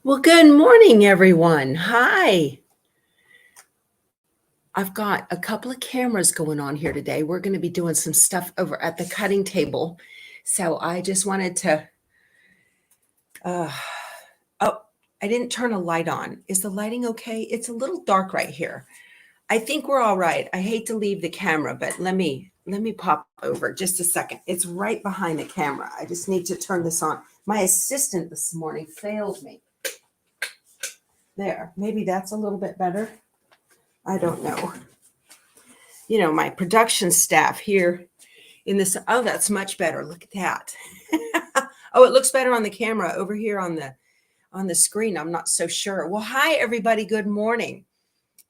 Well, good morning, everyone. Hi. I've got a couple of cameras going on here today. We're going to be doing some stuff over at the cutting table. So I just wanted to, uh, oh, I didn't turn a light on. Is the lighting okay? It's a little dark right here. I think we're all right. I hate to leave the camera, but let me pop over just a second. It's right behind the camera. I just need to turn this on. My assistant this morning failed me. There, maybe that's a little bit better. I don't know. You know, my production staff here in this. Oh, that's much better. Look at that. Oh, it looks better on the camera over here on the screen. I'm not so sure. Well, hi everybody. Good morning.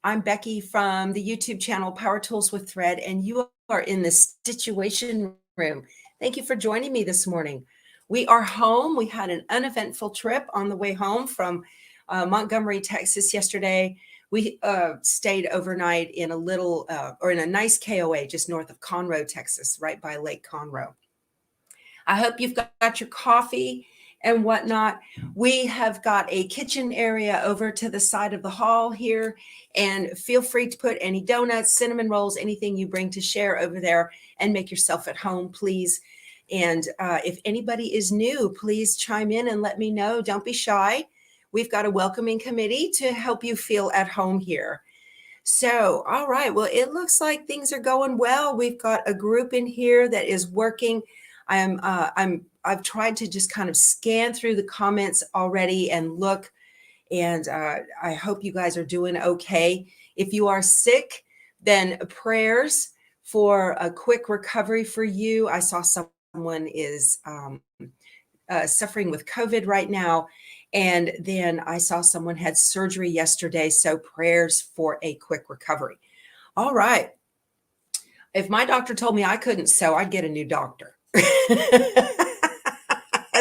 I'm Becky from the YouTube channel Power Tools with Thread, and you are in the Stitchuation room. Thank you for joining me this morning. We are home. We had an uneventful trip on the way home from Montgomery, Texas yesterday. We stayed overnight in a little or in a nice KOA just north of Conroe, Texas, right by Lake Conroe. I hope you've got your coffee and whatnot. We have got a kitchen area over to the side of the hall here, and feel free to put any donuts, cinnamon rolls, anything you bring to share over there and make yourself at home, please. And if anybody is new, please chime in and let me know. Don't be shy. We've got a welcoming committee to help you feel at home here. So, all right. Well, it looks like things are going well. We've got a group in here that is working. I've tried to just kind of scan through the comments already and look, and I hope you guys are doing okay. If you are sick, then prayers for a quick recovery for you. I saw someone is suffering with COVID right now. And then I saw someone had surgery yesterday. So prayers for a quick recovery. All right. If my doctor told me I couldn't sew, I'd get a new doctor. I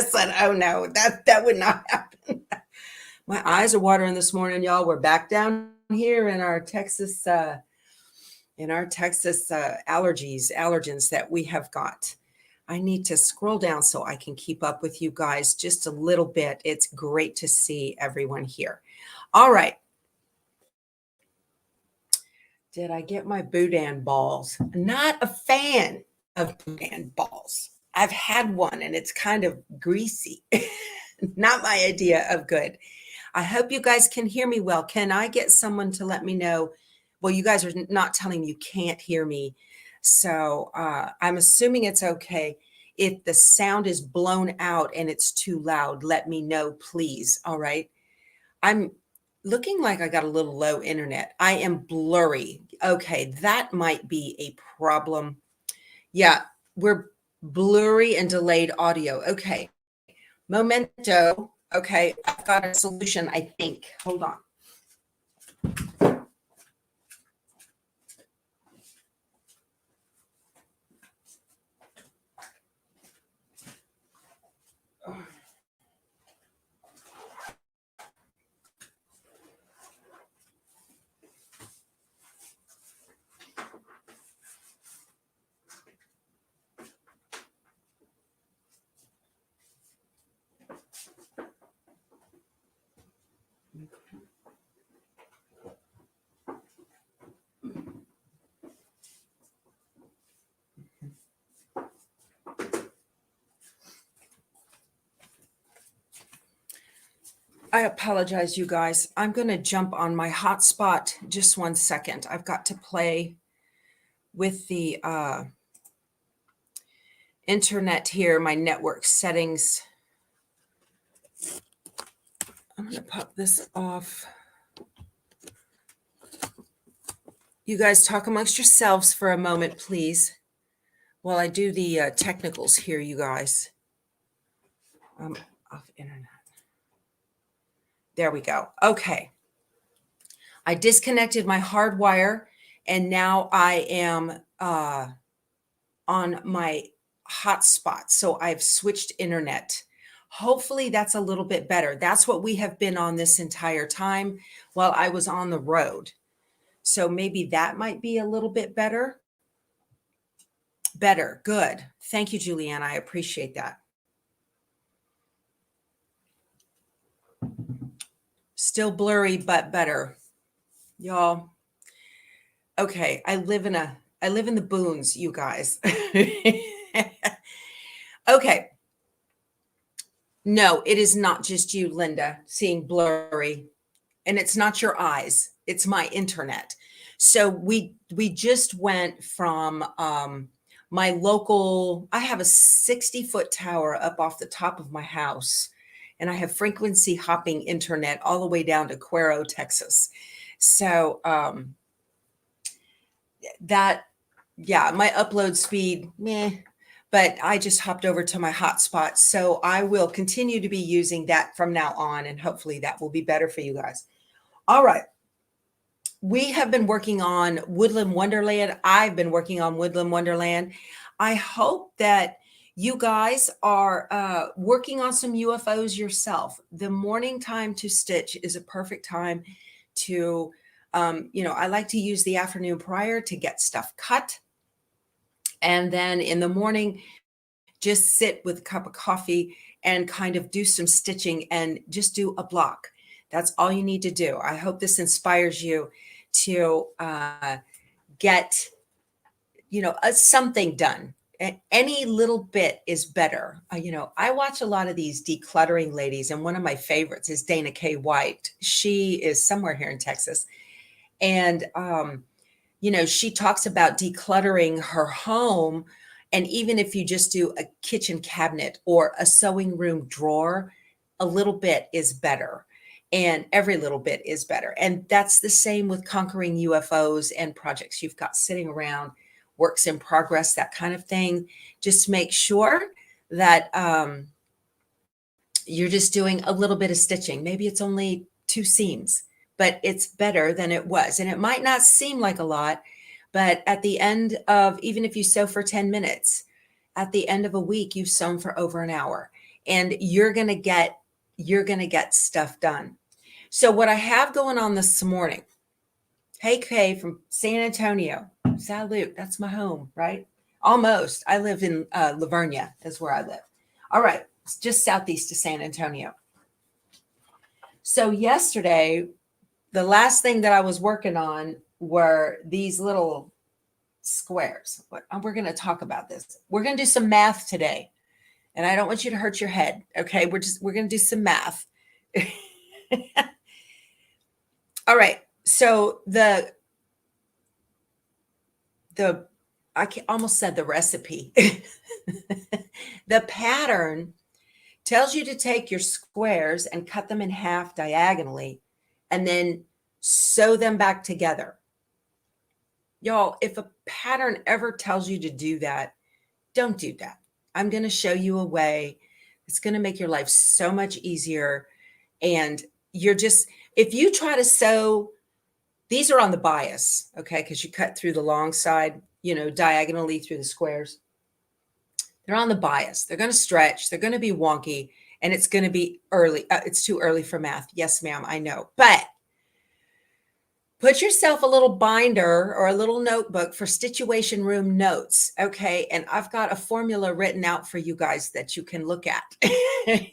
said, oh no, that would not happen. My eyes are watering this morning, y'all. We're back down here in our Texas allergens that we have got. I need to scroll down so I can keep up with you guys just a little bit. It's great to see everyone here. All right. Did I get my boudin balls? Not a fan of boudin balls. I've had one and it's kind of greasy. Not my idea of good. I hope you guys can hear me well. Can I get someone to let me know? Well, you guys are not telling me you can't hear me. So I'm assuming it's okay. If the sound is blown out and it's too loud, let me know, please. All right. I'm looking like I got a little low internet. I am blurry. Okay, that might be a problem. Yeah, we're blurry and delayed audio. Okay. Momento. Okay, I've got a solution, I think. Hold on. I apologize, you guys. I'm going to jump on my hotspot just 1 second. I've got to play with the internet here, my network settings. I'm going to pop this off. You guys talk amongst yourselves for a moment, please, while I do the technicals here, you guys. Off internet. There we go. Okay. I disconnected my hard wire, and now I am on my hotspot. So I've switched internet. Hopefully that's a little bit better. That's what we have been on this entire time while I was on the road. So maybe that might be a little bit better. Better. Good. Thank you, Julianne. I appreciate that. Still blurry, but better. Y'all. Okay, I live in the boons, you guys. Okay. No, it is not just you, Linda, seeing blurry. And it's not your eyes, it's my internet. So we just went from my local, I have a 60-foot tower up off the top of my house, and I have frequency hopping internet all the way down to Cuero, Texas. So that, yeah, my upload speed, meh, but I just hopped over to my hotspot. So I will continue to be using that from now on, and hopefully that will be better for you guys. All right. We have been working on Woodland Wonderland. I've been working on Woodland Wonderland. I hope that you guys are working on some UFOs yourself. The morning time to stitch is a perfect time to, I like to use the afternoon prior to get stuff cut. And then in the morning, just sit with a cup of coffee and kind of do some stitching and just do a block. That's all you need to do. I hope this inspires you to get, something done. Any little bit is better. I watch a lot of these decluttering ladies, and one of my favorites is Dana K. White. She is somewhere here in Texas. And, she talks about decluttering her home. And even if you just do a kitchen cabinet or a sewing room drawer, a little bit is better. And every little bit is better. And that's the same with conquering UFOs and projects you've got sitting around, works in progress, that kind of thing. Just make sure that you're just doing a little bit of stitching. Maybe it's only 2 seams, but it's better than it was. And it might not seem like a lot, but at the end of, even if you sew for 10 minutes, at the end of a week, you've sewn for over an hour, and you're going to get stuff done. So what I have going on this morning, hey Kay from San Antonio, salute, that's my home, right? Almost. I live in LaVernia is where I live. All right, it's just southeast of San Antonio. So yesterday, the last thing that I was working on were these little squares. We're going to talk about this. We're going to do some math today. And I don't want you to hurt your head. Okay. We're going to do some math. All right. So I almost said the recipe. The pattern tells you to take your squares and cut them in half diagonally and then sew them back together. Y'all, if a pattern ever tells you to do that, don't do that. I'm going to show you a way. It's going to make your life so much easier. And if you try to sew, these are on the bias, okay? Because you cut through the long side, diagonally through the squares. They're on the bias. They're going to stretch. They're going to be wonky. And it's going to be early. It's too early for math. Yes, ma'am, I know. But put yourself a little binder or a little notebook for Stitchuation room notes, okay? And I've got a formula written out for you guys that you can look at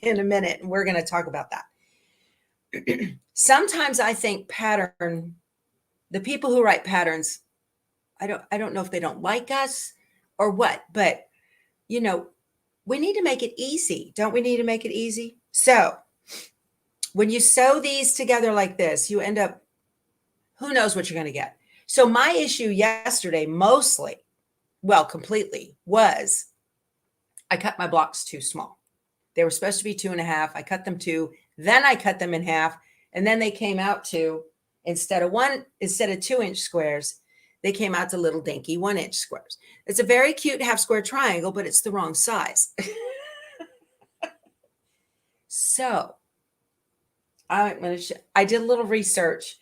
in a minute, and we're going to talk about that. Sometimes I think the people who write patterns, I don't know if they don't like us or what, but we need to make it easy. Don't we need to make it easy? So when you sew these together like this, you end up, who knows what you're going to get. So my issue yesterday, completely, was I cut my blocks too small. They were supposed to be 2.5. I cut them 2. Then I cut them in half. And then they came out to, instead of 2-inch squares, they came out to little dinky 1-inch squares. It's a very cute half square triangle, but it's the wrong size. So I did a little research.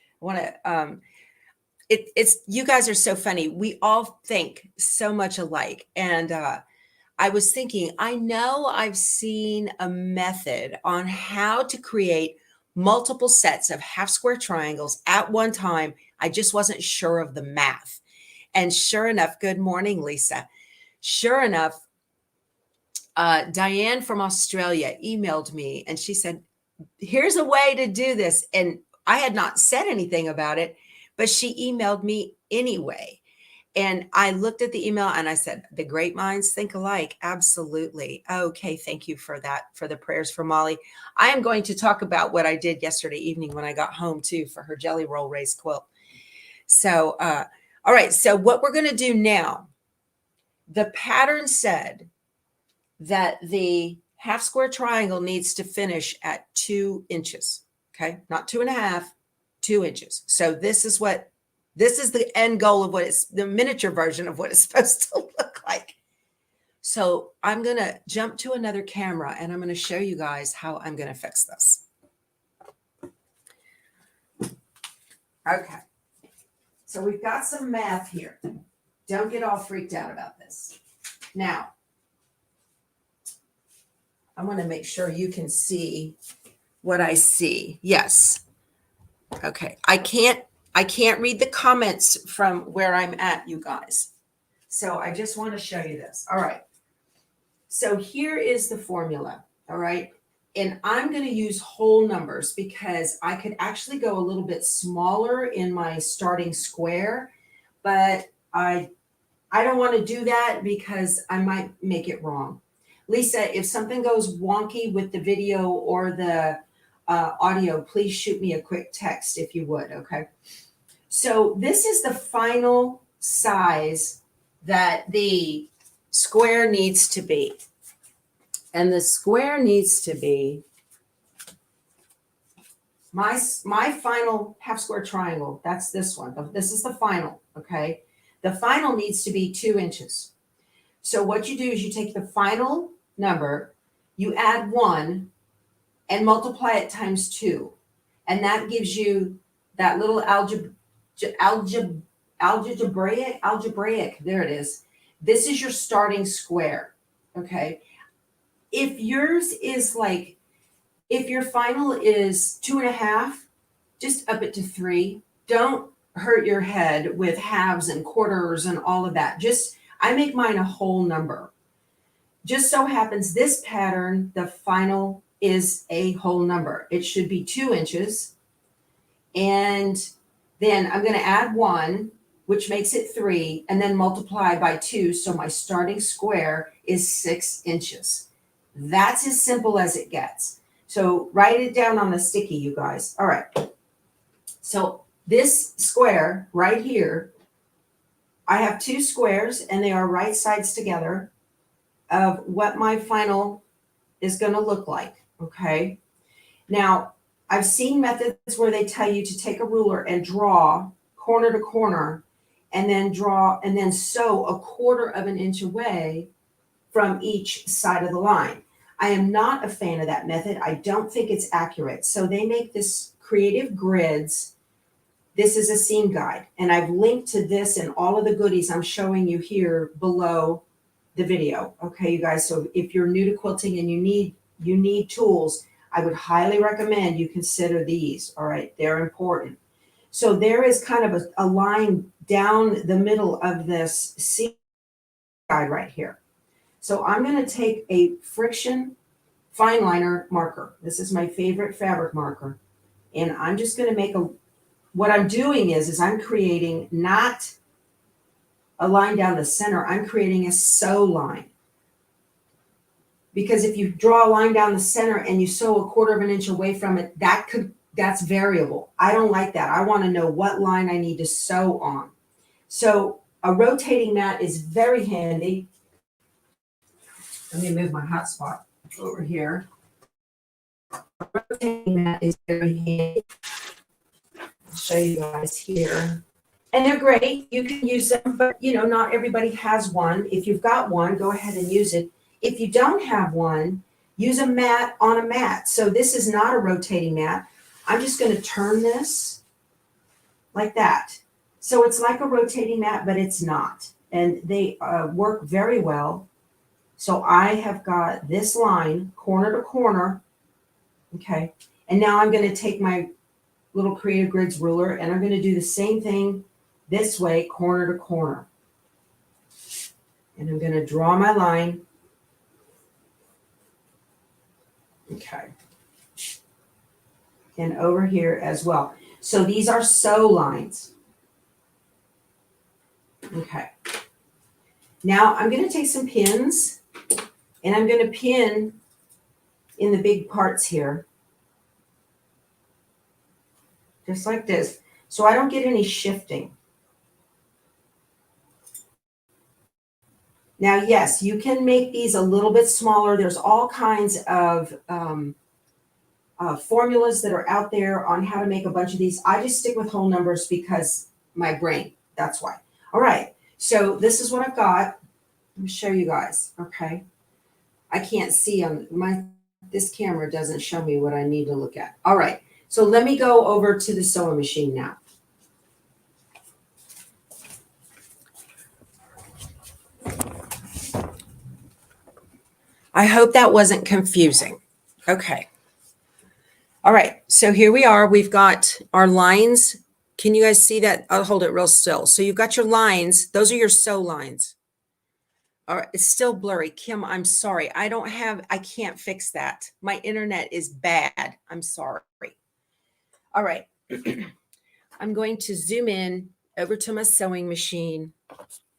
It's you guys are so funny. We all think so much alike. And I was thinking, I know I've seen a method on how to create multiple sets of half square triangles at one time. I just wasn't sure of the math. And sure enough, good morning, Lisa. Sure enough, Diane from Australia emailed me and she said, here's a way to do this. And I had not said anything about it, but she emailed me anyway. And I looked at the email and I said, the great minds think alike. Absolutely. Okay. Thank you for that, for the prayers for Molly. I am going to talk about what I did yesterday evening when I got home too for her jelly roll raised quilt. So, all right. So what we're going to do now, the pattern said that the half square triangle needs to finish at 2 inches. Okay. Not 2.5, 2 inches. So this is the end goal of what it's the miniature version of what it's supposed to look like. So I'm going to jump to another camera and I'm going to show you guys how I'm going to fix this. Okay. So we've got some math here. Don't get all freaked out about this. Now, I want to make sure you can see what I see. Yes. Okay. I can't read the comments from where I'm at, you guys. So I just want to show you this. All right. So here is the formula. All right. And I'm going to use whole numbers because I could actually go a little bit smaller in my starting square, but I don't want to do that because I might make it wrong. Lisa, if something goes wonky with the video or the audio, please shoot me a quick text if you would, okay? So this is the final size that the square needs to be. And the square needs to be my final half square triangle. That's this one. This is the final, okay? The final needs to be 2 inches. So what you do is you take the final number, you add 1 and multiply it times 2. And that gives you that little algebraic, there it is. This is your starting square, okay? If yours is like, if your final is 2.5, just up it to 3. Don't hurt your head with halves and quarters and all of that. I make mine a whole number. Just so happens this pattern, the final is a whole number. It should be 2 inches. And then I'm going to add 1, which makes it 3, and then multiply by 2. So my starting square is 6 inches. That's as simple as it gets. So write it down on the sticky, you guys. All right. So this square right here, I have 2 squares and they are right sides together of what my final is going to look like. Okay. Now, I've seen methods where they tell you to take a ruler and draw corner to corner and then sew 1/4 inch away from each side of the line. I am not a fan of that method. I don't think it's accurate. So they make this creative grids. This is a seam guide, and I've linked to this and all of the goodies I'm showing you here below the video. Okay, you guys. So if you're new to quilting and you need tools, I would highly recommend you consider these. All right, they're important. So there is kind of a line down the middle of this seam guide right here. So I'm going to take a friction fine liner marker. This is my favorite fabric marker. And I'm just going to make what I'm doing is I'm creating not a line down the center. I'm creating a sew line. Because if you draw a line down the center and you sew 1/4 inch away from it, that's variable. I don't like that. I want to know what line I need to sew on. So a rotating mat is very handy. Let me move my hotspot over here. A rotating mat is very handy. I'll show you guys here. And they're great. You can use them, but not everybody has one. If you've got one, go ahead and use it. If you don't have one, use a mat on a mat. So this is not a rotating mat. I'm just going to turn this like that. So it's like a rotating mat, but it's not. And they work very well. So I have got this line corner to corner. Okay. And now I'm going to take my little Creative Grids ruler and I'm going to do the same thing this way, corner to corner. And I'm going to draw my line. Okay. and over here as well. So these are sew lines. Okay. Now I'm going to take some pins and I'm going to pin in the big parts here. Just like this. So I don't get any shifting. Now, yes, you can make these a little bit smaller. There's all kinds of formulas that are out there on how to make a bunch of these. I just stick with whole numbers because my brain, that's why. All right, so this is what I've got. Let me show you guys, okay? I can't see on this camera doesn't show me what I need to look at. All right, so let me go over to the sewing machine now. I hope that wasn't confusing. Okay. All right, so here we are. We've got our lines. Can you guys see that? I'll hold it real still. So you've got your lines. Those are your sew lines. All right, it's still blurry. Kim, I'm sorry. I can't fix that. My internet is bad. I'm sorry. All right. I'm going to zoom in over to my sewing machine.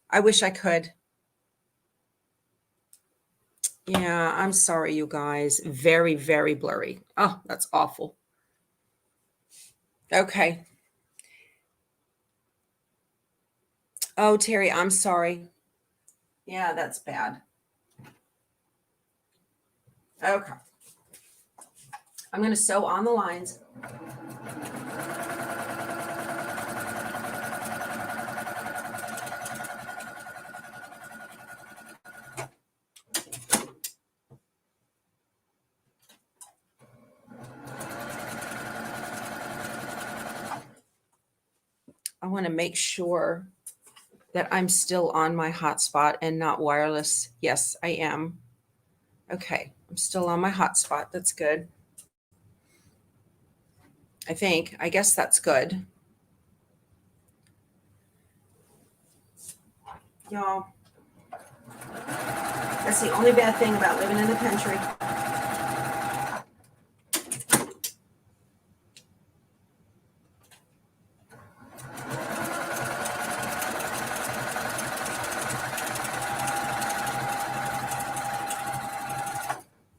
I wish I could. Yeah, I'm sorry, you guys. Very, very blurry. Oh, that's awful. Okay. Oh, Terry, I'm sorry. Yeah, that's bad. Okay. I'm going to sew on the lines. I want to make sure that I'm still on my hotspot and not wireless. Yes, I am. Okay, I'm still on my hotspot. That's good. I think. I guess that's good. Y'all, that's the only bad thing about living in the country.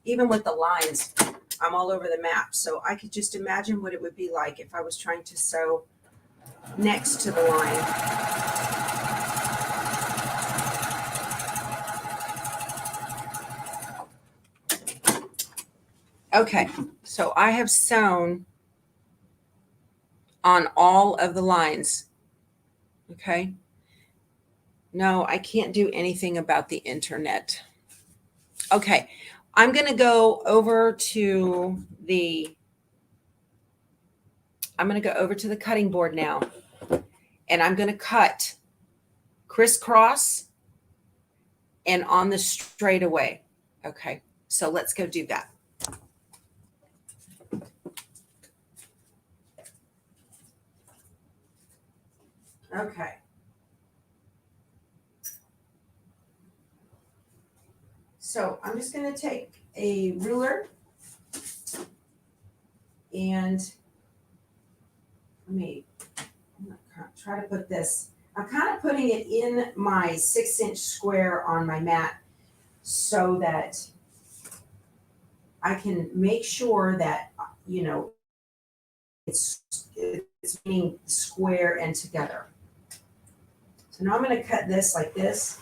Even with the lines, I'm all over the map. So I could just imagine what it would be like if I was trying to sew next to the line. Okay, so I have sewn on all of the lines. Okay. No, I can't do anything about the internet. Okay, I'm going to go over to the cutting board now, and I'm going to cut crisscross and on the straightaway. Okay, so let's go do that. Okay. So I'm just going to take a ruler and I'm going to try to put this. I'm kind of putting it in my 6-inch square on my mat so that I can make sure that, you know, it's being square and together. So now I'm going to cut this like this.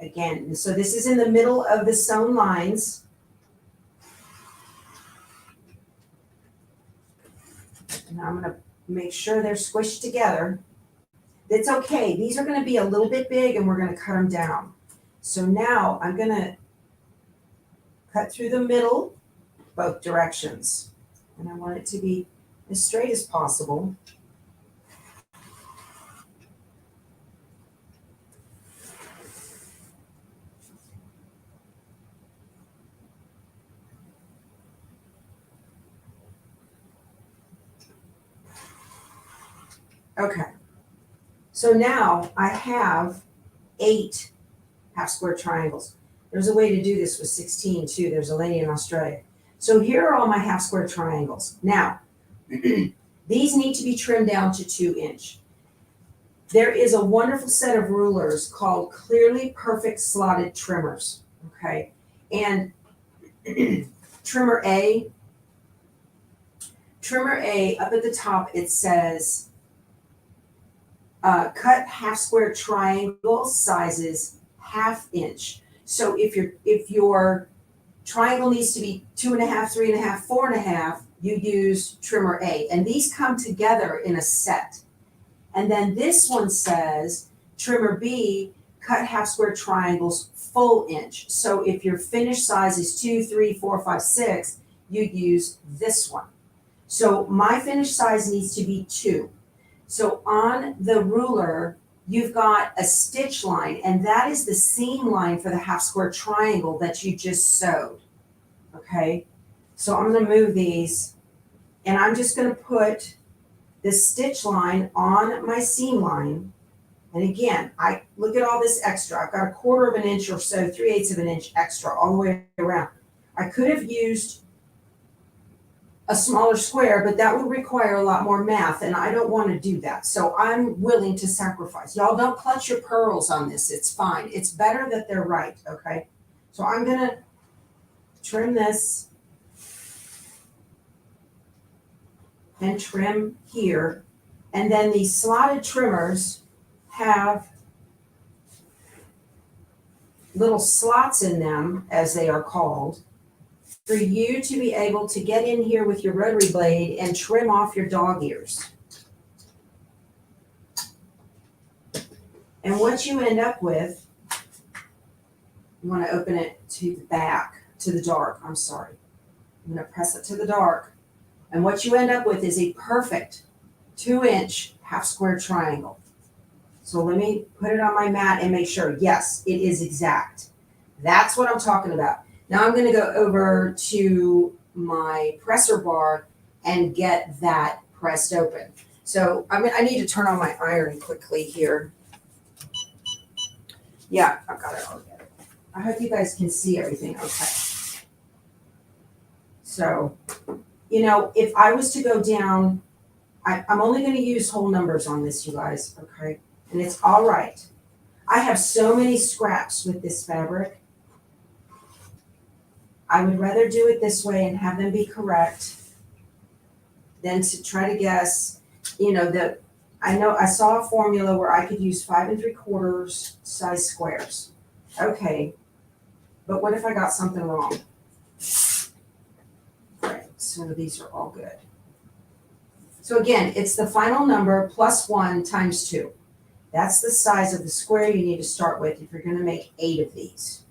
Again, so this is in the middle of the sewn lines. And I'm going to make sure they're squished together. It's okay. These are going to be a little bit big and we're going to cut them down. So now I'm going to cut through the middle, both directions. And I want it to be as straight as possible. Okay. So now I have 8 half square triangles. There's a way to do this with 16 too. There's a lady in Australia. So here are all my half square triangles. Now, these need to be trimmed down to 2 inch. There is a wonderful set of rulers called Clearly Perfect Slotted Trimmers, okay? And trimmer A, up at the top, it says, cut half square triangle sizes 1/2 inch. So if your triangle needs to be 2.5, 3.5, 4.5, you use trimmer A. And these come together in a set. And then this one says trimmer B, cut half square triangles full inch. So if your finished size is 2, 3, 4, 5, 6, you'd use this one. So my finished size needs to be 2. So on the ruler, you've got a stitch line, and that is the seam line for the half square triangle that you just sewed. Okay, so I'm going to move these, and I'm just going to put the stitch line on my seam line. And again, I look at all this extra. I've got 1/4 of an inch or so, 3/8 of an inch extra all the way around. I could have used a smaller square, but that would require a lot more math, and I don't want to do that. So I'm willing to sacrifice. Y'all don't clutch your pearls on this. It's fine. It's better that they're right, okay? So I'm going to trim this and trim here. And then these slotted trimmers have little slots in them, as they are called, for you to be able to get in here with your rotary blade and trim off your dog ears. And what you end up with, you want to open it to the back, to the dark, I'm sorry. I'm going to press it to the dark. And what you end up with is a perfect 2-inch half square triangle. So let me put it on my mat and make sure, yes, it is exact. That's what I'm talking about. Now I'm going to go over to my presser bar and get that pressed open. So I need to turn on my iron quickly here. Yeah, I've got it all together. I hope you guys can see everything okay. So, you know, if I was to go down, I'm only going to use whole numbers on this, you guys, okay? And it's all right. I have so many scraps with this fabric. I would rather do it this way and have them be correct than to try to guess. You know, I saw a formula where I could use 5 3/4 size squares. Okay, but what if I got something wrong? All right, so these are all good. So again, it's the final number plus 1 times 2. That's the size of the square you need to start with if you're going to make 8 of these.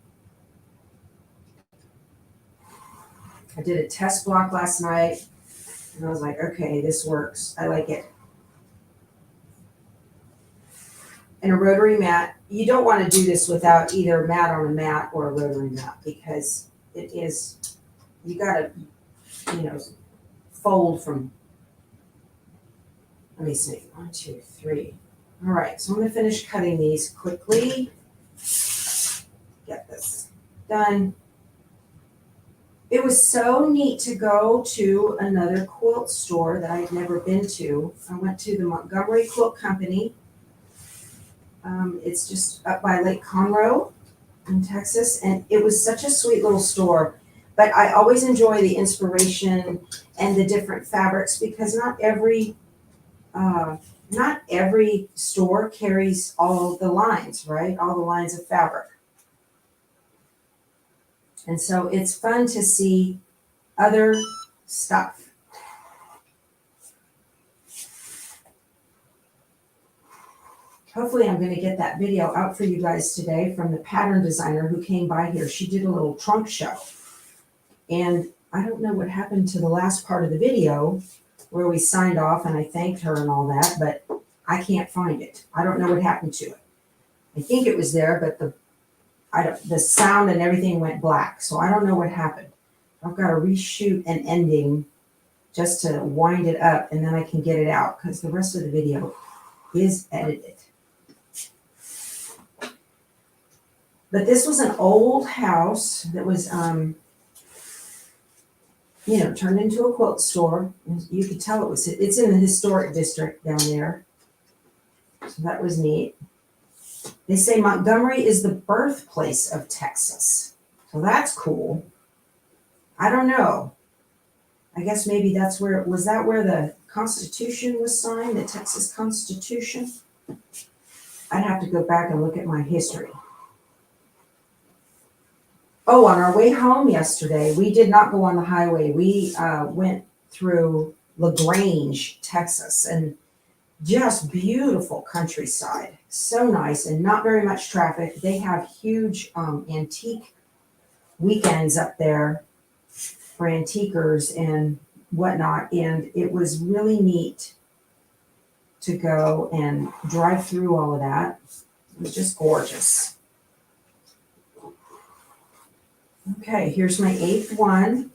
I did a test block last night, and I was like, okay, this works. I like it. And a rotary mat, you don't want to do this without either a mat on a mat or a rotary mat, because it is, you got to, you know, fold from, let me see, 1, 2, 3. All right, so I'm going to finish cutting these quickly. Get this done. It was so neat to go to another quilt store that I'd never been to. I went to the Montgomery Quilt Company. It's just up by Lake Conroe in Texas, and it was such a sweet little store. But I always enjoy the inspiration and the different fabrics, because not every store carries all the lines, right? All the lines of fabric. And so it's fun to see other stuff. Hopefully I'm going to get that video out for you guys today from the pattern designer who came by here. She did a little trunk show. And I don't know what happened to the last part of the video where we signed off and I thanked her and all that, but I can't find it. I don't know what happened to it. I think it was there, but the sound and everything went black, so I don't know what happened. I've got to reshoot an ending just to wind it up, and then I can get it out, because the rest of the video is edited. But this was an old house that was, turned into a quilt store. You could tell it's in the historic district down there. So that was neat. They say Montgomery is the birthplace of Texas. So that's cool. I don't know. I guess maybe was that where the Constitution was signed, the Texas Constitution? I'd have to go back and look at my history. Oh, on our way home yesterday, we did not go on the highway. We went through LaGrange, Texas, and just beautiful countryside. So nice and not very much traffic. They have huge antique weekends up there for antiquers and whatnot. And it was really neat to go and drive through all of that. It was just gorgeous. Okay, here's my 8th one.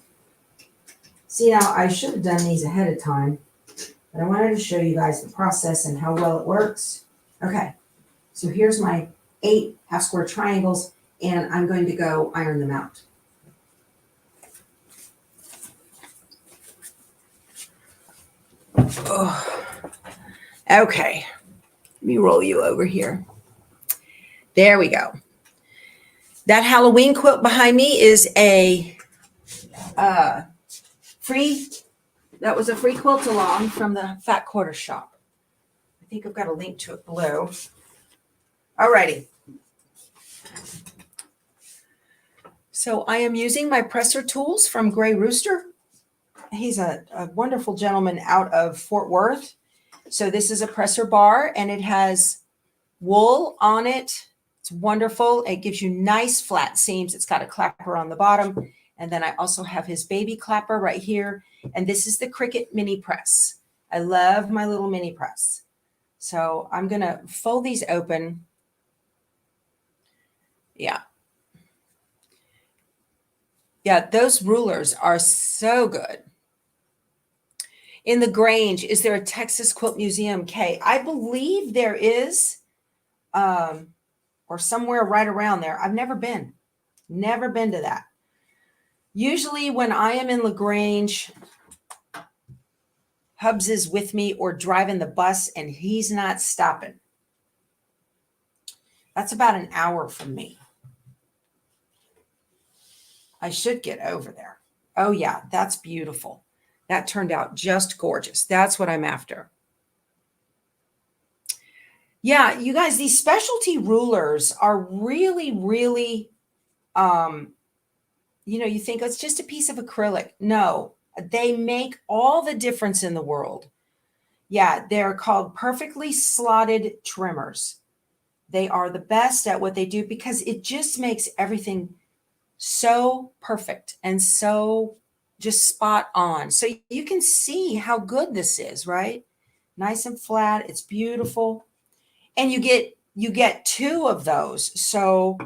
See, now I should have done these ahead of time, but I wanted to show you guys the process and how well it works. Okay, so here's my 8 half square triangles, and I'm going to go iron them out. Oh. Okay, let me roll you over here. There we go. That Halloween quilt behind me is a free quilt along from the Fat Quarter Shop. I think I've got a link to it below. Alrighty. So I am using my presser tools from Gray Rooster. He's a wonderful gentleman out of Fort Worth. So this is a presser bar, and it has wool on it. It's wonderful. It gives you nice flat seams. It's got a clapper on the bottom. And then I also have his baby clapper right here. And this is the Cricut mini press. I love my little mini press. So I'm going to fold these open. Yeah. Yeah, those rulers are so good. In the Grange, is there a Texas Quilt Museum, Kay? I believe there is, or somewhere right around there. I've never been to that. Usually when I am in LaGrange, Hubs is with me or driving the bus, and he's not stopping. That's about an hour from me. I should get over there. Oh yeah, that's beautiful. That turned out just gorgeous. That's what I'm after. Yeah, you guys, these specialty rulers are really, really, you think it's just a piece of acrylic. No, they make all the difference in the world. Yeah, they're called perfectly slotted trimmers. They are the best at what they do because it just makes everything so perfect and so just spot on. So you can see how good this is, right? Nice and flat. It's beautiful. And you get 2 of those. So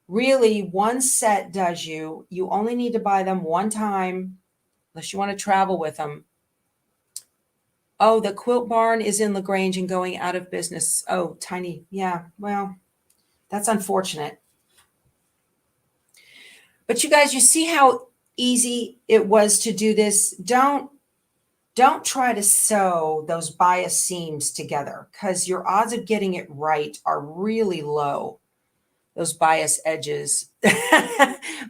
really one set does you only need to buy them one time unless you want to travel with them. Oh, the Quilt Barn is in LaGrange and going out of business. Oh, tiny. Yeah, well, that's unfortunate. But you guys, you see how easy it was to do this. Don't try to sew those bias seams together because your odds of getting it right are really low. Those bias edges.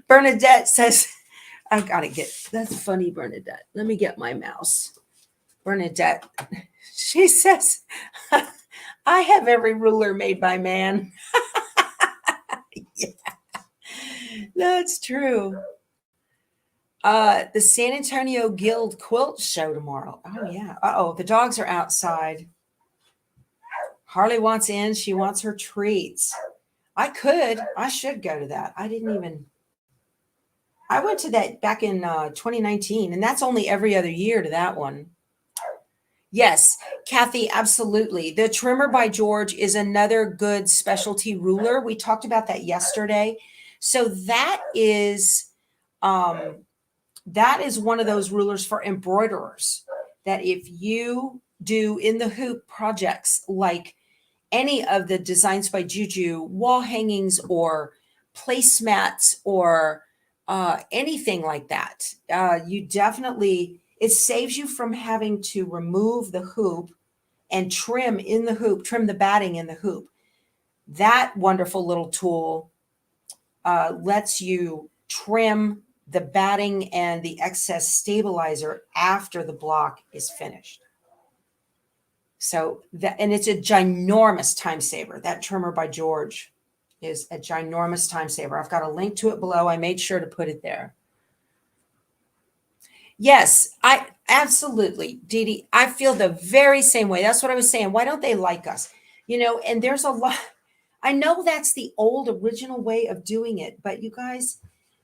Bernadette says, I gotta that's funny, Bernadette. Let me get my mouse. Bernadette, she says, I have every ruler made by man. Yeah, that's true. The San Antonio Guild Quilt Show tomorrow. Oh, yeah. Uh-oh, the dogs are outside. Harley wants in. She wants her treats. I should go to that. I went to that back in 2019, and that's only every other year to that one. Yes, Kathy, absolutely. The Trimmer by George is another good specialty ruler. We talked about that yesterday. So that is one of those rulers for embroiderers that if you do in the hoop projects like any of the Designs by Juju wall hangings or placemats or anything like that. You definitely, it saves you from having to remove the hoop and trim in the hoop, trim the batting in the hoop. That wonderful little tool lets you trim the batting and the excess stabilizer after the block is finished. So that, and it's a ginormous time saver. That trimmer by George is a ginormous time saver. I've got a link to it below. I made sure to put it there. Yes, I absolutely, Dee Dee, I feel the very same way. That's what I was saying. Why don't they like us? You know, and there's a lot. I know that's the old original way of doing it, but you guys,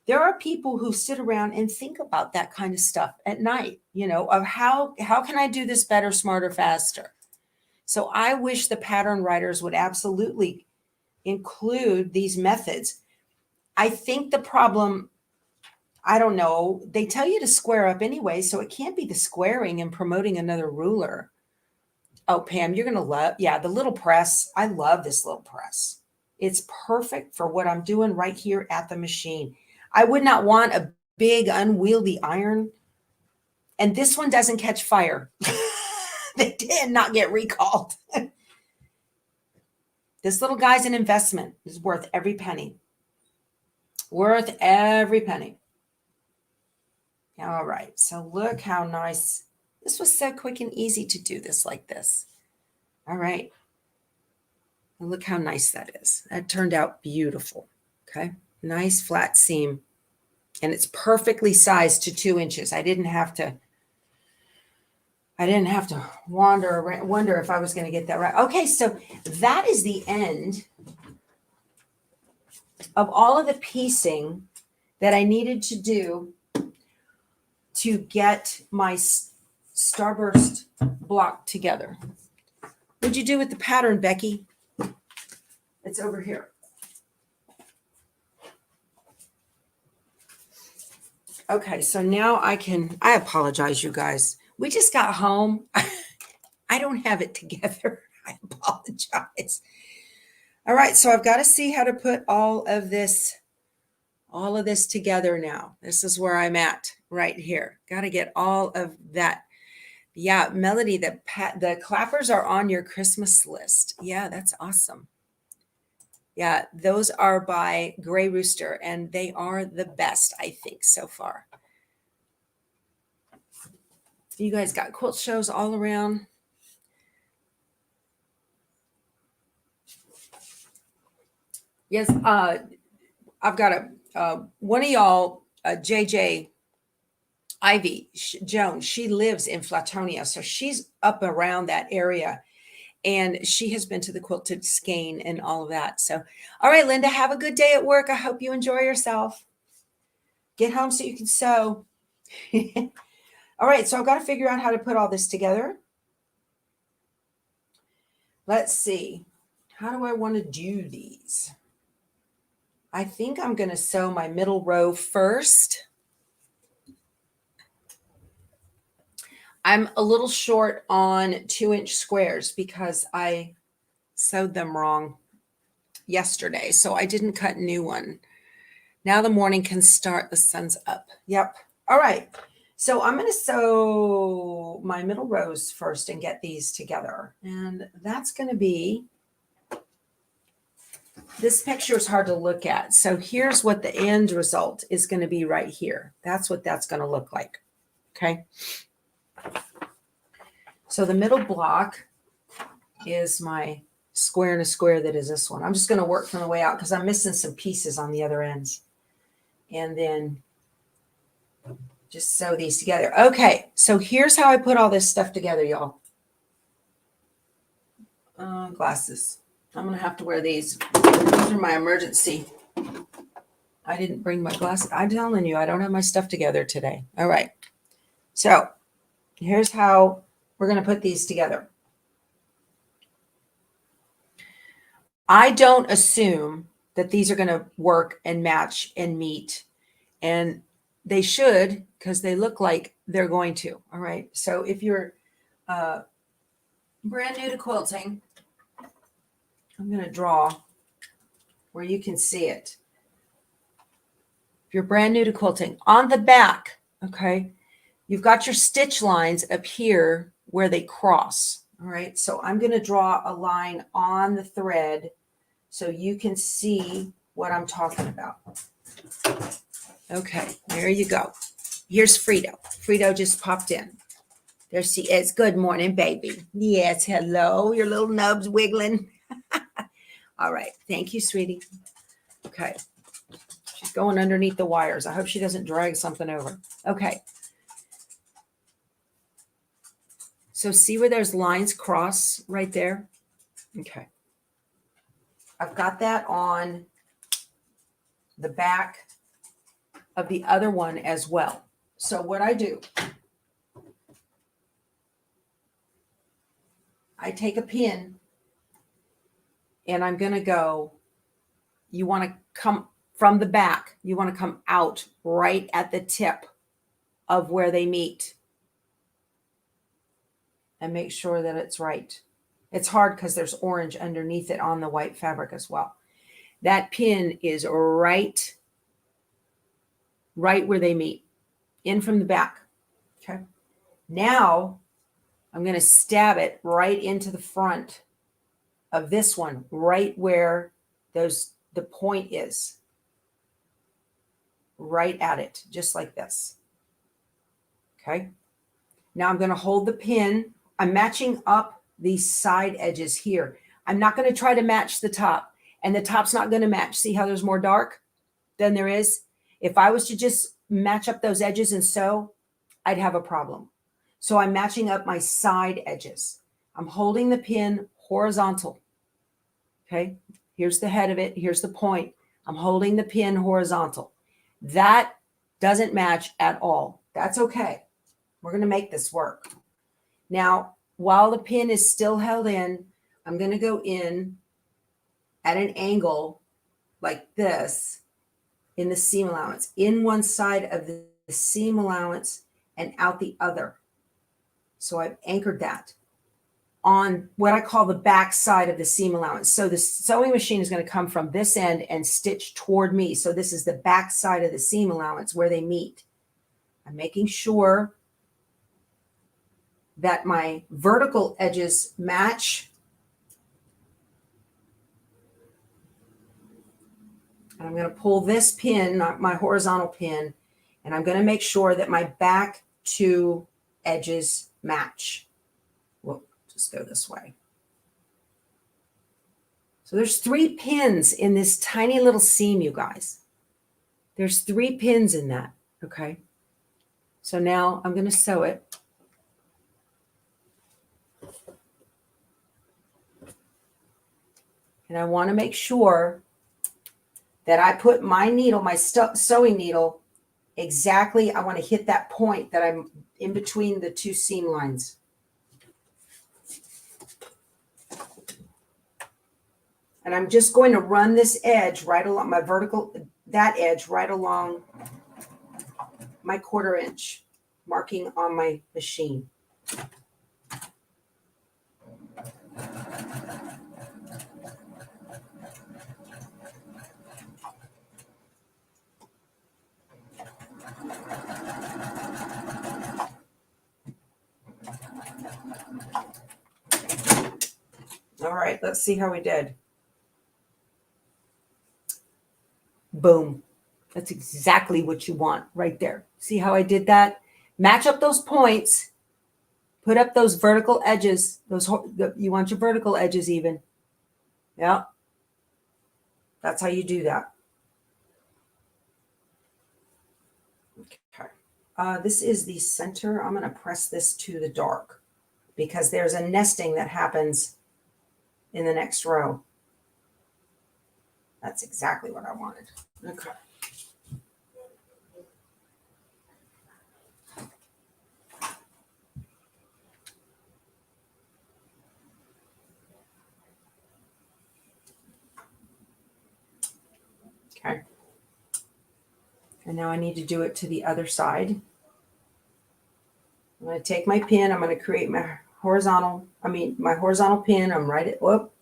there are people who sit around and think about that kind of stuff at night, you know, of how can I do this better, smarter, faster? So I wish the pattern writers would absolutely include these methods. I think the problem, I don't know, they tell you to square up anyway, so it can't be the squaring and promoting another ruler. Oh, Pam, you're going to love, yeah, the little press. I love this little press. It's perfect for what I'm doing right here at the machine. I would not want a big unwieldy iron. And this one doesn't catch fire. They did not get recalled. This little guy's an investment. It's worth every penny. Worth every penny. All right. So look how nice. This was so quick and easy to do this like this. All right. And look how nice that is. That turned out beautiful. Okay. Nice flat seam. And it's perfectly sized to 2 inches. I didn't have to wonder if I was going to get that right. Okay, so that is the end of all of the piecing that I needed to do to get my starburst block together. What'd you do with the pattern, Becky? It's over here. Okay, so now I apologize, you guys. We just got home. I don't have it together. I apologize. All right, so I've got to see how to put all of this together now. This is where I'm at right here. Got to get all of that. Yeah, Melody, the clappers are on your Christmas list. Yeah, that's awesome. Yeah, those are by Gray Rooster, and they are the best, I think, so far. You guys got quilt shows all around. Yes, I've got one of y'all, JJ Ivy Jones. She lives in Flatonia, so she's up around that area. And she has been to the Quilted Skein and all of that. So, all right, Linda, have a good day at work. I hope you enjoy yourself. Get home so you can sew. All right, so I've got to figure out how to put all this together. Let's see. How do I want to do these? I think I'm going to sew my middle row first. I'm a little short on 2-inch squares because I sewed them wrong yesterday. So I didn't cut a new one. Now the morning can start. The sun's up. Yep. All right. So I'm going to sew my middle rows first and get these together. And that's going to be, this picture is hard to look at. So here's what the end result is going to be right here. That's what that's going to look like. Okay. So the middle block is my square and a square that is this one. I'm just going to work from the way out because I'm missing some pieces on the other ends. And then just sew these together. Okay, so here's how I put all this stuff together, y'all. Glasses. I'm going to have to wear these. These are my emergency. I didn't bring my glasses. I'm telling you, I don't have my stuff together today. All right. So here's how we're going to put these together. I don't assume that these are going to work and match and meet, and they should because they look like they're going to. All right. So if you're brand new to quilting, I'm going to draw where you can see it. if you're brand new to quilting, on the back, okay, you've got your stitch lines up here where they cross. All right, so I'm going to draw a line on the thread so you can see what I'm talking about. Okay, there you go. Here's Frito. Frito just popped in. There she is. Good morning, baby. Yes, hello. Your little nubs wiggling. All right. Thank you, sweetie. Okay. She's going underneath the wires. I hope she doesn't drag something over. Okay. So see where those lines cross right there? Okay. I've got that on the back of the other one as well. So what I do, I take a pin and I'm going to go, you want to come from the back, you want to come out right at the tip of where they meet and make sure that it's right. It's hard because there's orange underneath it on the white fabric as well. That pin is right where they meet, in from the back. Okay. Now I'm going to stab it right into the front of this one, right where the point is. Right at it, just like this. Okay. Now I'm going to hold the pin. I'm matching up these side edges here. I'm not going to try to match the top, and the top's not going to match. See how there's more dark than there is? If I was to just match up those edges and sew, I'd have a problem. So I'm matching up my side edges. I'm holding the pin horizontal. Okay. Here's the head of it. Here's the point. I'm holding the pin horizontal. That doesn't match at all. That's okay. We're going to make this work. Now, while the pin is still held in, I'm going to go in at an angle like this in the seam allowance, in one side of the seam allowance and out the other. So I've anchored that on what I call the back side of the seam allowance. So the sewing machine is going to come from this end and stitch toward me. So this is the back side of the seam allowance where they meet. I'm making sure that my vertical edges match. And I'm going to pull this pin, not my horizontal pin, and I'm going to make sure that my back two edges match. We'll just go this way. So there's 3 pins in this tiny little seam, you guys. There's 3 pins in that, okay? So now I'm going to sew it. And I want to make sure that I put my needle, my sewing needle, exactly, I want to hit that point that I'm in between the 2 seam lines. And I'm just going to run this edge right along my vertical, that edge right along my 1/4 inch marking on my machine. All right, let's see how we did. Boom. That's exactly what you want right there. See how I did that? Match up those points. Put up those vertical edges. You want your vertical edges even. Yeah. That's how you do that. Okay. This is the center. I'm going to press this to the dark because there's a nesting that happens in the next row. That's exactly what I wanted. Okay. Okay. And now I need to do it to the other side. I'm going to take my pin. I'm going to create my horizontal pin. I'm right at, whoop,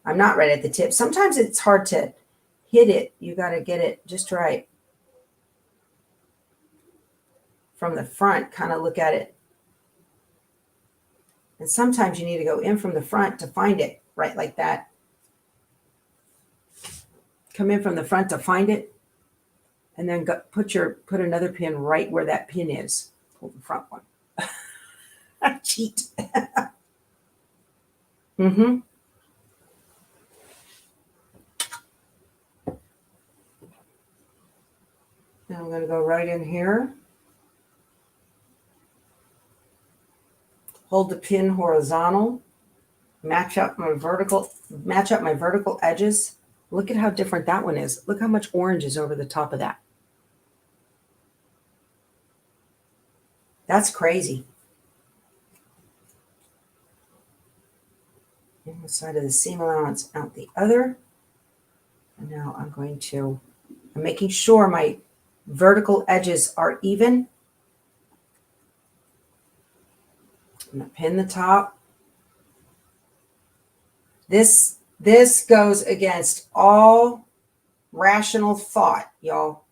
I'm not right at the tip. Sometimes it's hard to hit it. You got to get it just right. from the front, kind of look at it. And sometimes you need to go in from the front to find it, right, like that. Come in from the front to find it, and then put another pin right where that pin is. Pull the front one. Cheat. Mm-hmm. Now I'm going to go right in here. Hold the pin horizontal. Match up my vertical edges. Look at how different that one is. Look how much orange is over the top of that. That's crazy. In the side of the seam allowance, out the other. And now I'm making sure my vertical edges are even. I'm going to pin the top. This goes against all rational thought, y'all.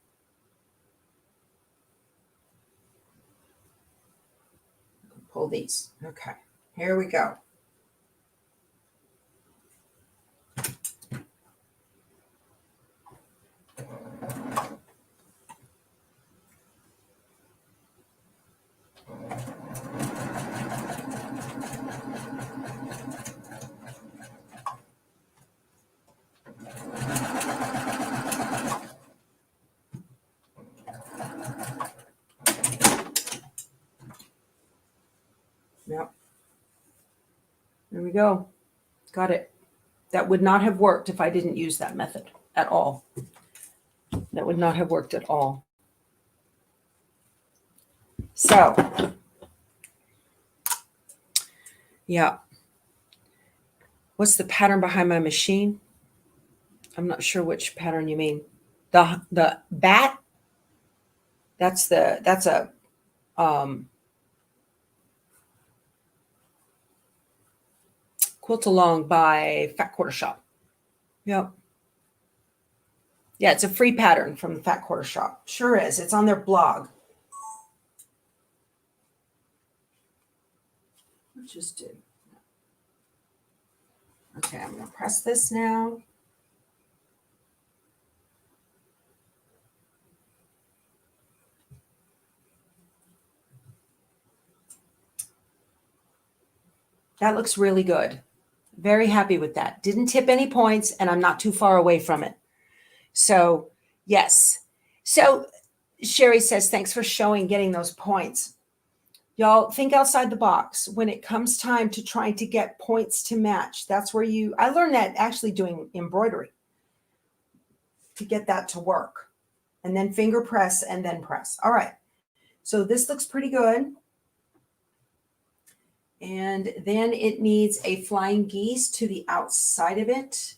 Pull these. Okay, here we go. Yep. There we go. Got it. That would not have worked if I didn't use that method at all. That would not have worked at all. So, yeah. What's the pattern behind my machine? I'm not sure which pattern you mean. The bat? That's a Quilt Along by Fat Quarter Shop. Yep. Yeah, it's a free pattern from the Fat Quarter Shop. Sure is. It's on their blog. What just did? Okay, I'm going to press this now. That looks really good. Very happy with that. Didn't tip any points, and I'm not too far away from it. So, yes. So, Sherry says, thanks for getting those points. Y'all, think outside the box. When it comes time to trying to get points to match, that's where I learned that actually doing embroidery to get that to work. And then finger press and then press. All right. So this looks pretty good. And then it needs a flying geese to the outside of it.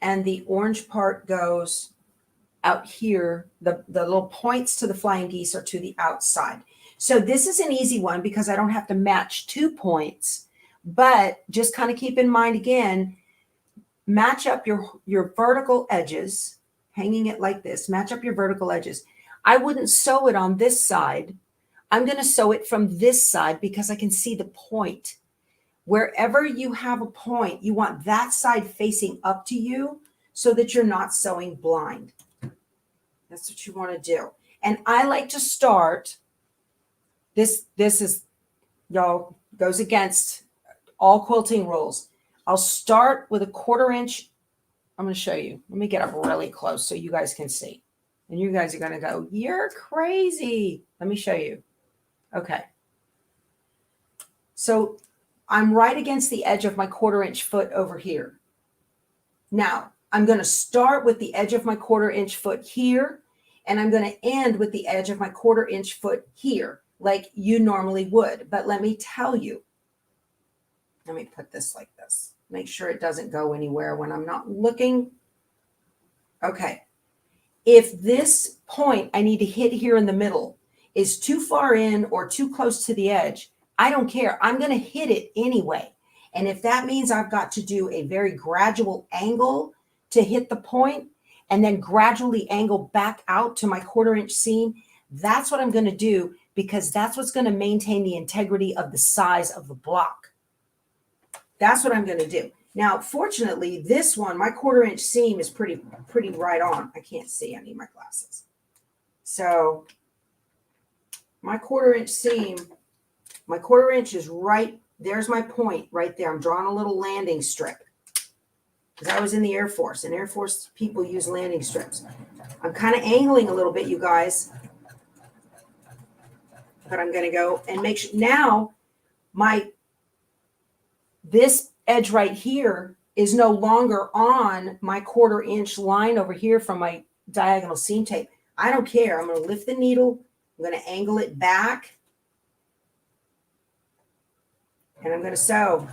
And the orange part goes out here. The little points to the flying geese are to the outside. So this is an easy one because I don't have to match 2 points. But just kind of keep in mind again, match up your vertical edges, hanging it like this. Match up your vertical edges. I wouldn't sew it on this side. I'm going to sew it from this side because I can see the point. Wherever you have a point, you want that side facing up to you so that you're not sewing blind. That's what you want to do. And I like to start, this is, y'all, goes against all quilting rules. I'll start with a 1/4 inch. I'm going to show you. Let me get up really close so you guys can see. And you guys are going to go, you're crazy. Let me show you. Okay. So I'm right against the edge of my 1/4 inch foot over here. Now I'm going to start with the edge of my 1/4 inch foot here, and I'm going to end with the edge of my 1/4 inch foot here, like you normally would. But let me tell you, let me put this like this. Make sure it doesn't go anywhere when I'm not looking. Okay. If this point I need to hit here in the middle is too far in or too close to the edge, I don't care. I'm going to hit it anyway. And if that means I've got to do a very gradual angle to hit the point and then gradually angle back out to my 1/4 inch seam, that's what I'm going to do because that's what's going to maintain the integrity of the size of the block. That's what I'm going to do. Now, fortunately, this one, my 1/4 inch seam is pretty right on. I can't see. I need my glasses. So my 1/4 inch seam, my 1/4 inch is right. There's my point right there. I'm drawing a little landing strip because I was in the Air Force, and Air Force people use landing strips. I'm kind of angling a little bit, you guys, but I'm going to go and make sure now this edge right here is no longer on my 1/4 inch line over here from my diagonal seam tape. I don't care. I'm going to lift the needle. I'm going to angle it back. And I'm going to sew.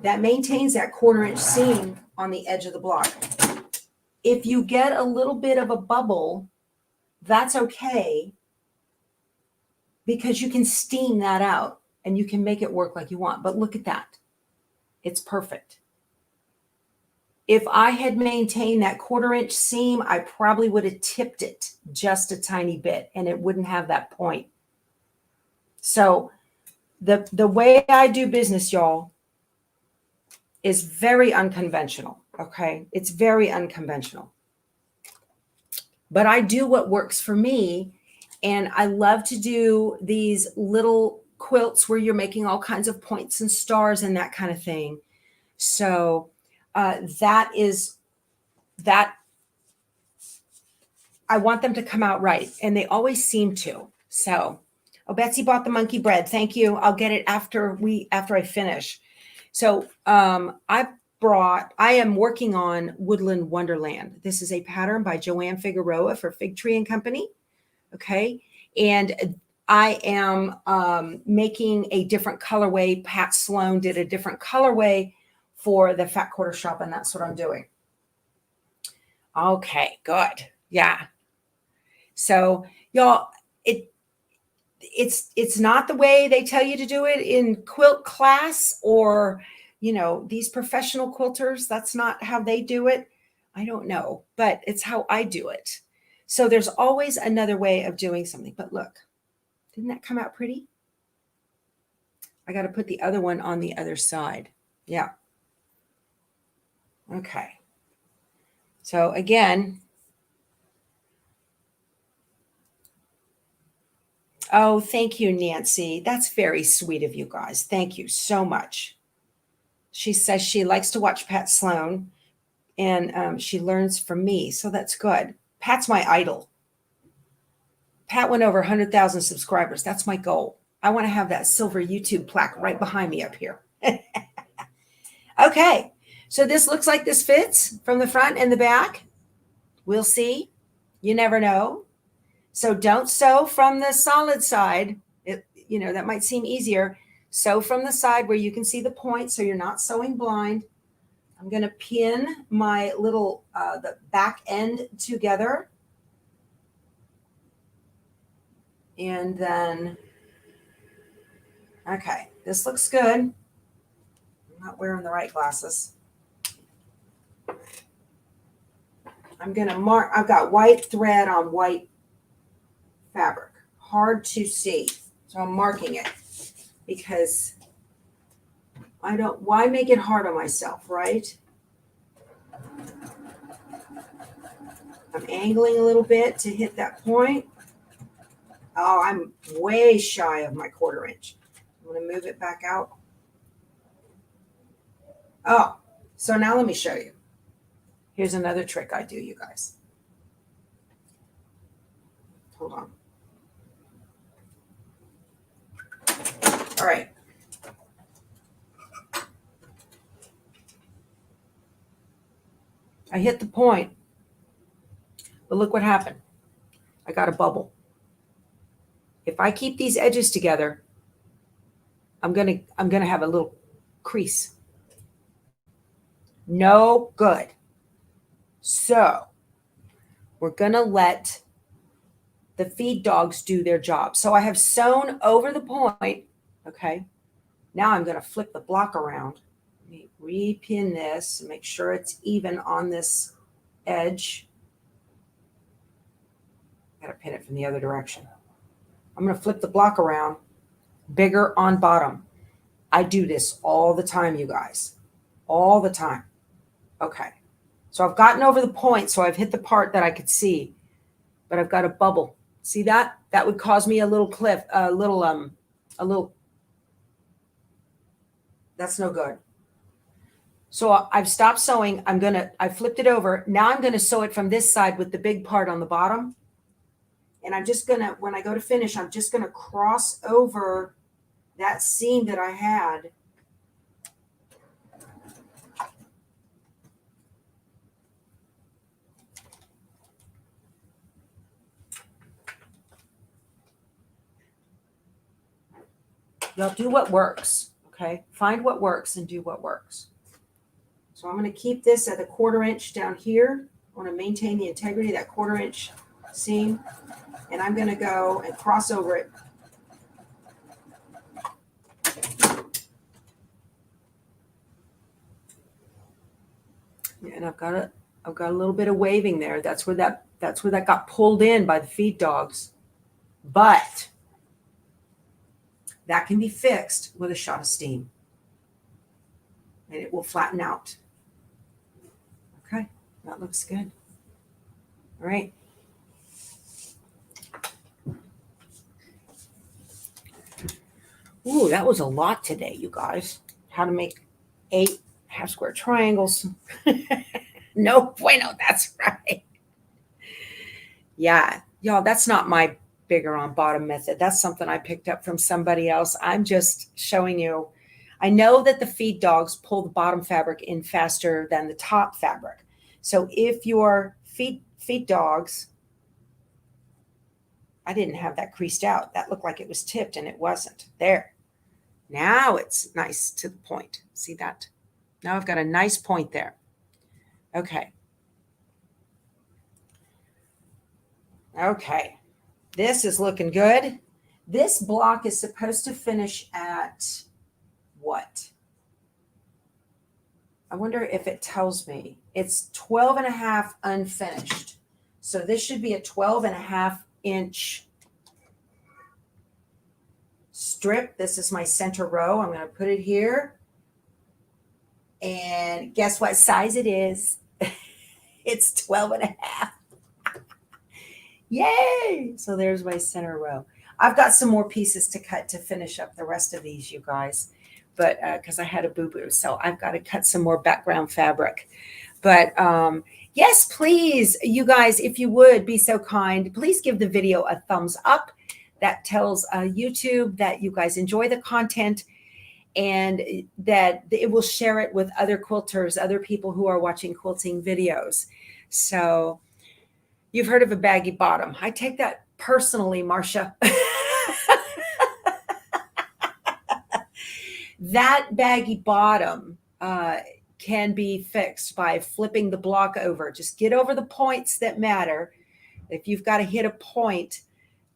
That maintains that 1/4 inch seam on the edge of the block. If you get a little bit of a bubble, that's okay, because you can steam that out and you can make it work like you want. But look at that. It's perfect. If I had maintained that 1/4 inch seam, I probably would have tipped it just a tiny bit and it wouldn't have that point. So the way I do business, y'all, is very unconventional. Okay. It's very unconventional. But I do what works for me. And I love to do these little quilts where you're making all kinds of points and stars and that kind of thing. So that I want them to come out right. And they always seem to. So, oh, Betsy bought the monkey bread. Thank you. I'll get it after I finish. So I am working on Woodland Wonderland. This is a pattern by Joanne Figueroa for Fig Tree and Company. Okay. And I am making a different colorway. Pat Sloan did a different colorway for the Fat Quarter Shop, and that's what I'm doing. Okay, good. Yeah. So y'all, it's not the way they tell you to do it in quilt class or, these professional quilters. That's not how they do it. I don't know, but it's how I do it. So there's always another way of doing something. But look, didn't that come out pretty? I got to put the other one on the other side. Yeah. Okay. So again, oh, thank you, Nancy. That's very sweet of you guys. Thank you so much. She says she likes to watch Pat Sloan, and she learns from me. So that's good. Pat's my idol. Pat went over 100,000 subscribers. That's my goal. I want to have that silver YouTube plaque right behind me up here. Okay. So this looks like this fits from the front and the back. We'll see. You never know. So don't sew from the solid side. That might seem easier. Sew from the side where you can see the point so you're not sewing blind. I'm going to pin my little, the back end together. And then, okay, this looks good. I'm not wearing the right glasses. I'm going to mark, I've got white thread on white fabric. Hard to see. So I'm marking it because why make it hard on myself, right? I'm angling a little bit to hit that point. Oh, I'm way shy of my 1/4 inch. I'm going to move it back out. Oh, so now let me show you. Here's another trick I do, you guys. Hold on. All right. I hit the point, but look what happened. I got a bubble. If I keep these edges together, I'm gonna have a little crease. No good. So we're gonna let the feed dogs do their job. So I have sewn over the point. Okay. Now I'm gonna flip the block around. Let me repin this and make sure it's even on this edge. Got to pin it from the other direction. I'm going to flip the block around, bigger on bottom. I do this all the time, you guys, all the time. Okay. So I've gotten over the point, so I've hit the part that I could see, but I've got a bubble. See that? That would cause me a little cliff, a little, that's no good. So I've stopped sewing. I flipped it over. Now I'm going to sew it from this side with the big part on the bottom. And I'm just going to, when I go to finish, I'm just going to cross over that seam that I had. Y'all do what works, okay? Find what works and do what works. So I'm going to keep this at a 1/4 inch down here. I want to maintain the integrity of that 1/4 inch seam. And I'm going to go and cross over it. And I've got a little bit of waving there. That's where that got pulled in by the feed dogs. But that can be fixed with a shot of steam. And it will flatten out. Okay, that looks good. All right. Ooh, that was a lot today, you guys. How to make 8 half square triangles. No bueno, that's right. Yeah, y'all, that's not my bigger on bottom method. That's something I picked up from somebody else. I'm just showing you. I know that the feed dogs pull the bottom fabric in faster than the top fabric. So if your feed dogs, I didn't have that creased out. That looked like it was tipped and it wasn't. There. Now it's nice to the point. See that? Now I've got a nice point there. Okay. Okay. This is looking good. This block is supposed to finish at what? I wonder if it tells me. It's 12.5 unfinished. So this should be a 12.5 inch strip. This is my center row. I'm going to put it here. And guess what size it is? It's 12.5. Yay! So there's my center row. I've got some more pieces to cut to finish up the rest of these, you guys. But because I had a boo-boo, so I've got to cut some more background fabric. But yes, please, you guys, if you would be so kind, please give the video a thumbs up. That tells YouTube that you guys enjoy the content and that it will share it with other quilters, other people who are watching quilting videos. So you've heard of a baggy bottom. I take that personally, Marcia. That baggy bottom can be fixed by flipping the block over. Just get over the points that matter. If you've got to hit a point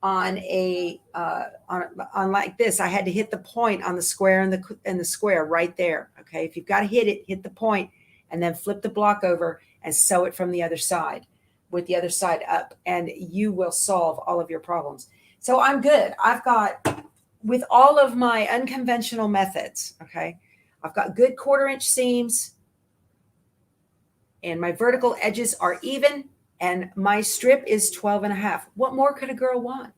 on a on like this, I had to hit the point on the square and the square right there. Okay, if you've got to hit it, hit the point, and then flip the block over and sew it from the other side with the other side up, and you will solve all of your problems. So I'm good. I've got, with all of my unconventional methods, okay, I've got good 1/4 inch seams, and my vertical edges are even, and my strip is 12.5. What more could a girl want?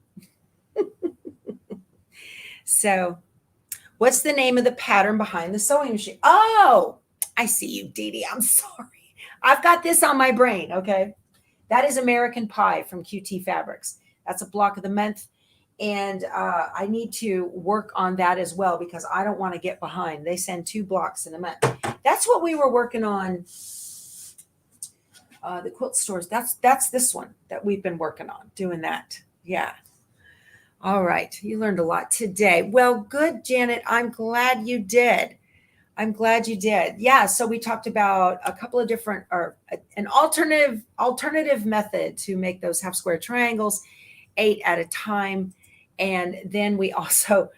So what's the name of the pattern behind the sewing machine? Oh, I see you, Dee Dee. I'm sorry. I've got this on my brain, okay? That is American Pie from QT Fabrics. That's a block of the month. And I need to work on that as well because I don't want to get behind. They send 2 blocks in a month. That's what we were working on. The quilt stores. That's this one that we've been working on, doing that. Yeah. All right. You learned a lot today. Well, good, Janet. I'm glad you did. I'm glad you did. Yeah. So we talked about a couple of different, or an alternative method to make those half square triangles, 8 at a time. And then we also,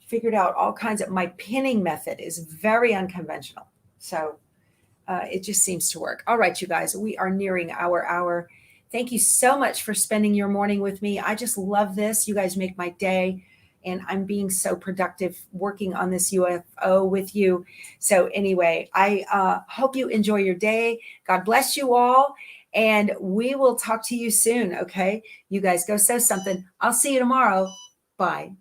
figured out all kinds of, my pinning method is very unconventional. So it just seems to work. All right, you guys, we are nearing our hour. Thank you so much for spending your morning with me. I just love this. You guys make my day, and I'm being so productive working on this UFO with you. So anyway, I hope you enjoy your day. God bless you all, and we will talk to you soon. Okay, you guys go sew something. I'll see you tomorrow. Bye.